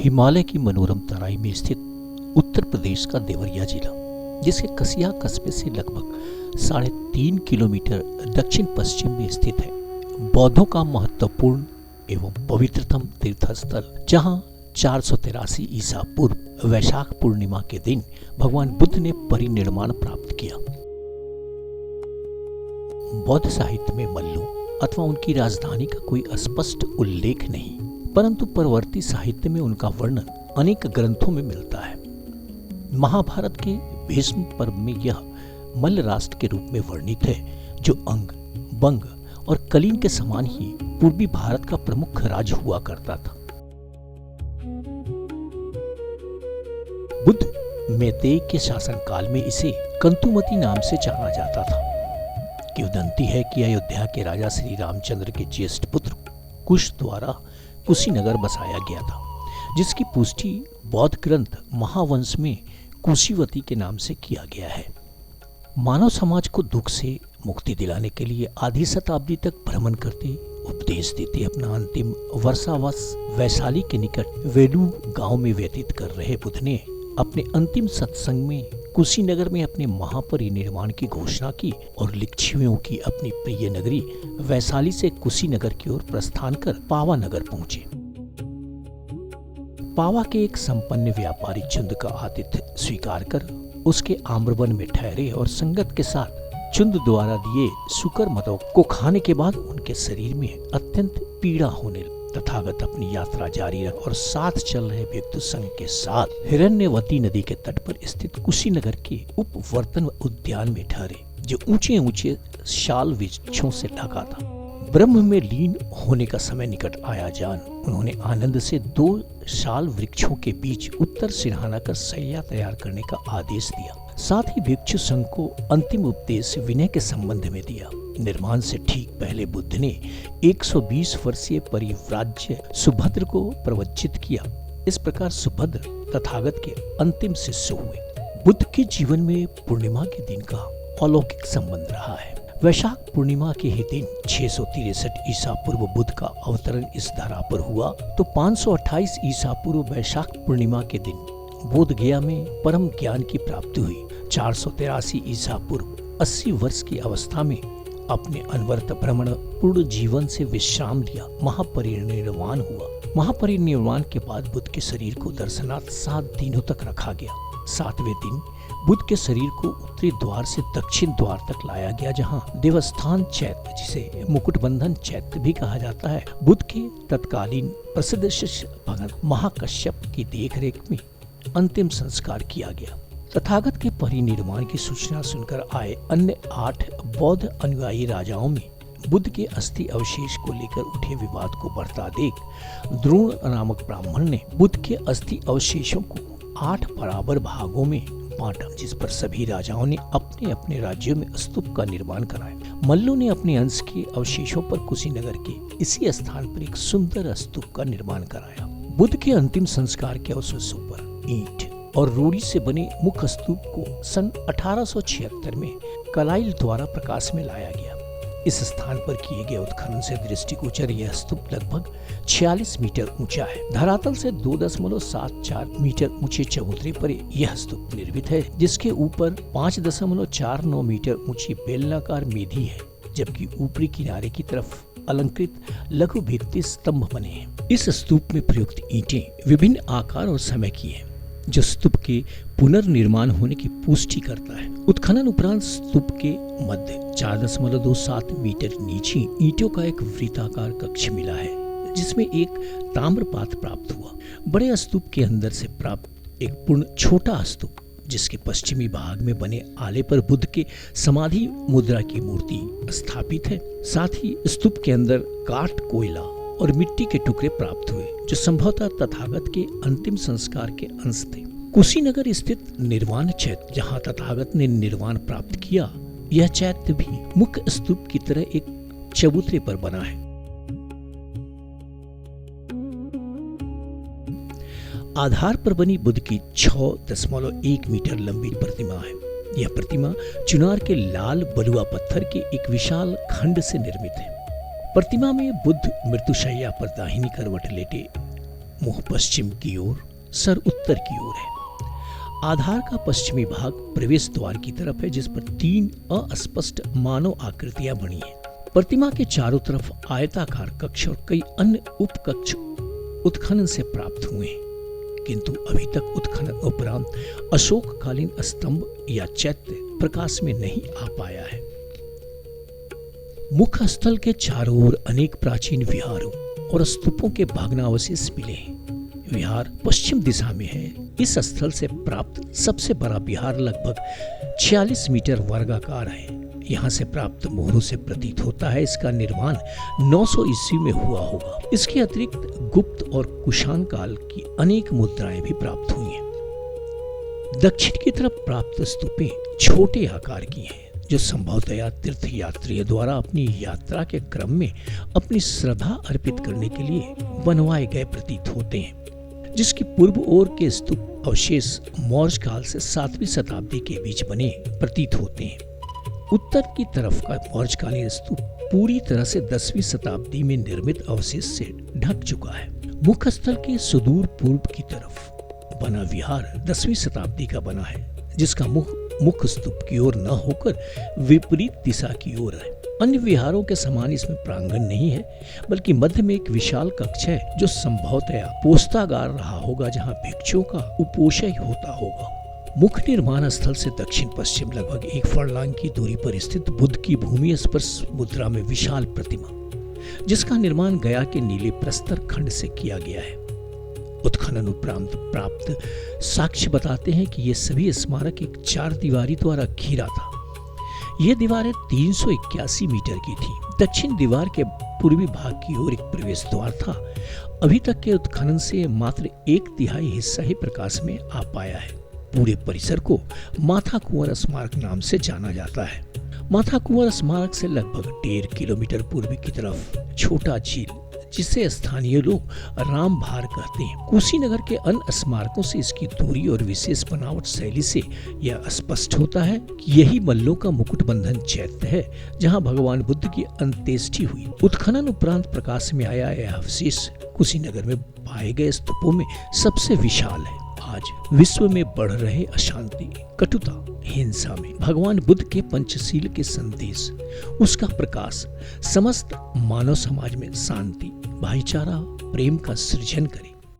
हिमालय की मनोरम तराई में स्थित उत्तर प्रदेश का देवरिया जिला, जिसके कसिया कस्बे से लगभग 3.5 किलोमीटर दक्षिण पश्चिम में स्थित है, बौद्धों का महत्वपूर्ण एवं पवित्रतम तीर्थस्थल, जहां 483 ईसा पूर्व वैशाख पूर्णिमा के दिन भगवान बुद्ध ने परिनिर्वाण प्राप्त किया। बौद्ध साहित्य में मल्लू अथवा उनकी राजधानी का कोई स्पष्ट उल्लेख नहीं, परंतु परवर्ती साहित्य में उनका वर्णन अनेक ग्रंथों में मिलता है। महाभारत के भीष्म पर्व में यह मल्ल राष्ट्र के रूप में वर्णित है, जो अंग, बंग और कलिंग के समान ही पूर्वी भारत का प्रमुख राज्य हुआ करता था। बुद्ध मैतेय के शासनकाल में इसे कंतुमती नाम से जाना जाता था। किंवदंती है कि अयोध्या के राजा श्री रामचंद्र के ज्येष्ठ पुत्र कुश द्वारा कुशीनगर बसाया गया था, जिसकी पुष्टि बौद्ध ग्रंथ महावंश में कुशीवती के नाम से किया गया है। मानव समाज को दुख से मुक्ति दिलाने के लिए आधी शताब्दी तक भ्रमण करते, उपदेश देते अपना अंतिम वर्षावास वैशाली के निकट वेलू गांव में व्यतीत कर रहे बुद्ध ने अपने अंतिम सत्संग में कुशीनगर में अपने महापरिनिर्वाण की घोषणा की और लिच्छवियों की अपनी प्रिय नगरी वैशाली से कुशीनगर की ओर प्रस्थान कर पावा नगर पहुंचे। पावा के एक संपन्न व्यापारी चुंद का आतिथ्य स्वीकार कर उसके आम्रवन में ठहरे और संगत के साथ चुंद द्वारा दिए शुकर मतों को खाने के बाद उनके शरीर में अत्यंत पीड़ा होने लगी। तथागत अपनी यात्रा जारी रख और साथ चल रहे व्यक्ति संघ के साथ हिरण्यवती नदी के तट पर स्थित कुशीनगर के उपवर्तन उद्यान में ठहरे, जो ऊंचे ऊंचे शाल वृक्षों से ढका था। ब्रह्म में लीन होने का समय निकट आया जान उन्होंने आनंद से 2 शाल वृक्षों के बीच उत्तर सिरहाना कर शैया तैयार करने का आदेश दिया। साथ ही भिक्षु संघ को अंतिम उपदेश विनय के संबंध में दिया। निर्माण से ठीक पहले बुद्ध ने 120 वर्षीय परिव्राज्य सुभद्र को प्रवचित किया। इस प्रकार सुभद्र तथागत के अंतिम शिष्य हुए। बुद्ध के जीवन में पूर्णिमा के दिन का अलौकिक संबंध रहा है। वैशाख पूर्णिमा के ही दिन 663 ईसा पूर्व बुद्ध का अवतरण इस धरा पर हुआ, तो 528 ईसा पूर्व वैशाख पूर्णिमा के दिन बोध गया में परम ज्ञान की प्राप्ति हुई। 483 ईसा पूर्व 80 वर्ष की अवस्था में अपने अनवरत भ्रमण पूर्ण जीवन से विश्राम लिया, महापरिनिर्वाण हुआ। महापरिनिर्वाण के बाद बुद्ध के शरीर को दर्शनार्थ 7 दिनों तक रखा गया। 7वें दिन बुद्ध के शरीर को उत्तरी द्वार से दक्षिण द्वार तक लाया गया, जहां देवस्थान चैत्य, जिसे मुकुटबंधन चैत्य भी कहा जाता है, बुद्ध के तत्कालीन प्रसिद्ध शिष्य भगत महाकश्यप की देखरेख में अंतिम संस्कार किया गया। तथागत के परिनिर्वाण की सूचना सुनकर आए अन्य 8 बौद्ध अनुयायी राजाओं में बुद्ध के अस्थि अवशेष को लेकर उठे विवाद को बढ़ता देख द्रोण नामक ब्राह्मण ने बुद्ध के अस्थि अवशेषों को 8 बराबर भागों में बांटा, जिस पर सभी राजाओं ने अपने अपने राज्यों में स्तूप का निर्माण कराया। मल्लू ने अपने अंश के अवशेषों पर कुशीनगर के इसी स्थान पर एक सुंदर स्तूप का निर्माण कराया। बुद्ध के अंतिम संस्कार के अवशेषों पर ईंट और रूढ़ी से बने मुख्य स्तूप को सन 1876 में कलाइल द्वारा प्रकाश में लाया गया। इस स्थान पर किए गए उत्खनन से दृष्टिगोचर यह स्तूप लगभग 46 मीटर ऊंचा है। धरातल से 2.74 मीटर ऊंचे चबूतरे पर यह स्तूप निर्मित है, जिसके ऊपर 5.49 मीटर ऊंची बेलनाकार मेधी है, जबकि ऊपरी किनारे की तरफ अलंकृत लघु भित्ति स्तंभ बने हैं। इस स्तूप में प्रयुक्त ईंटें विभिन्न आकार और समय की हैं, जो स्तूप के पुनर्निर्माण होने की पुष्टि करता है। उत्खनन उपरांत स्तूप के मध्य 4.27 मीटर नीचे ईंटों का एक वृत्ताकार कक्ष मिला है, जिसमें एक ताम्रपात्र प्राप्त हुआ। बड़े स्तूप के अंदर से प्राप्त एक पूर्ण छोटा स्तूप, जिसके पश्चिमी भाग में बने आले पर बुद्ध के समाधि मुद्रा की मूर्ति स्थापित है। साथ ही स्तूप के अंदर काठ, कोयला और मिट्टी के टुकड़े प्राप्त हुए, जो संभवतः तथागत के अंतिम संस्कार के अंश थे। कुशीनगर स्थित निर्वाण चैत्य, जहां तथागत ने निर्वाण प्राप्त किया, यह चैत्य भी मुख्य स्तूप की तरह एक चबूतरे पर बना है। आधार पर बनी बुद्ध की 6.1 मीटर लंबी प्रतिमा है। यह प्रतिमा चुनार के लाल बलुआ पत्थर के एक विशाल खंड से निर्मित है। प्रतिमा में बुद्ध मृत्युशैया पर दाहिनी करवट लेटे मुंह पश्चिम की ओर, सर उत्तर की ओर है। आधार का पश्चिमी भाग प्रवेश द्वार की तरफ है, जिस पर 3 अस्पष्ट मानव आकृतियां बनी हैं। प्रतिमा के चारों तरफ आयताकार कक्ष और कई अन्य उपकक्ष उत्खनन से प्राप्त हुए हैं, किंतु अभी तक उत्खनन उपरांत अशोककालीन स्तंभ या चैत्य प्रकाश में नहीं आ पाया है। मुख्य स्थल के चारों ओर अनेक प्राचीन विहारों और स्तूपों के भग्नावशेष मिले हैं। विहार पश्चिम दिशा में है। इस स्थल से प्राप्त सबसे बड़ा विहार लगभग 46 मीटर वर्गाकार है। यहाँ से प्राप्त मोहरों से प्रतीत होता है इसका निर्माण 900 ईस्वी में हुआ होगा। इसके अतिरिक्त गुप्त और कुषाण काल की अनेक मुद्राएं भी प्राप्त हुई हैं। दक्षिण की तरफ प्राप्त स्तूपें छोटे आकार की हैं, जो संभवतया तीर्थ यात्रियों द्वारा अपनी यात्रा के क्रम में अपनी श्रद्धा अर्पित करने के लिए बनवाए गए प्रतीत होते हैं। जिसकी पूर्व ओर के स्तूप अवशेष मौर्य काल से 7वीं शताब्दी के बीच बने प्रतीत होते हैं। उत्तर की तरफ का मौर्यकालीन स्तूप पूरी तरह से 10वीं शताब्दी में निर्मित अवशेष से ढक चुका है। मुख्य स्थल के सुदूर पूर्व की तरफ बना विहार 10वीं शताब्दी का बना है, जिसका मुख मुख्य स्तूप की ओर न होकर विपरीत दिशा की ओर है। अन्य विहारों के समान इसमें प्रांगण नहीं है, बल्कि मध्य में एक विशाल कक्ष है, जो संभवतया पोस्तागार रहा होगा, जहां भिक्षुओं का उपोषय होता होगा। मुख्य निर्माण स्थल से दक्षिण पश्चिम लगभग 1 फरलांग की दूरी पर स्थित बुद्ध की भूमि स्पर्श मुद्रा में विशाल प्रतिमा, जिसका निर्माण गया के नीले प्रस्तर खंड से किया गया है। उत्खनन उपरांत प्राप्त साक्ष्य बताते हैं कि ये सभी स्मारक एक 4 दीवारी द्वारा घिरा था। ये दीवारें 381 मीटर की थी। दक्षिण दीवार के पूर्वी भाग की ओर एक प्रवेश द्वार था। अभी तक के उत्खनन से मात्र 1/3 हिस्सा ही प्रकाश में आ पाया है। पूरे परिसर को माथा कुंवर स्मारक नाम से जाना जाता है। माथा कुंवर स्मारक से लगभग 1.5 किलोमीटर पूर्वी की तरफ छोटा झील, जिसे स्थानीय लोग राम भार कहते हैं। कुशीनगर के अन्य स्मारकों से इसकी दूरी और विशेष बनावट शैली से यह स्पष्ट होता है कि यही मल्लों का मुकुट बंधन चैत्य है, जहां भगवान बुद्ध की अंत्येष्टि हुई। उत्खनन उपरांत प्रकाश में आया यह अवशेष कुशीनगर में पाए गए स्तूपों में सबसे विशाल है। आज विश्व में बढ़ रहे अशांति, कटुता, हिंसा में भगवान बुद्ध के पंचशील के संदेश, उसका प्रकाश समस्त मानव समाज में शांति, भाईचारा, प्रेम का सृजन करे।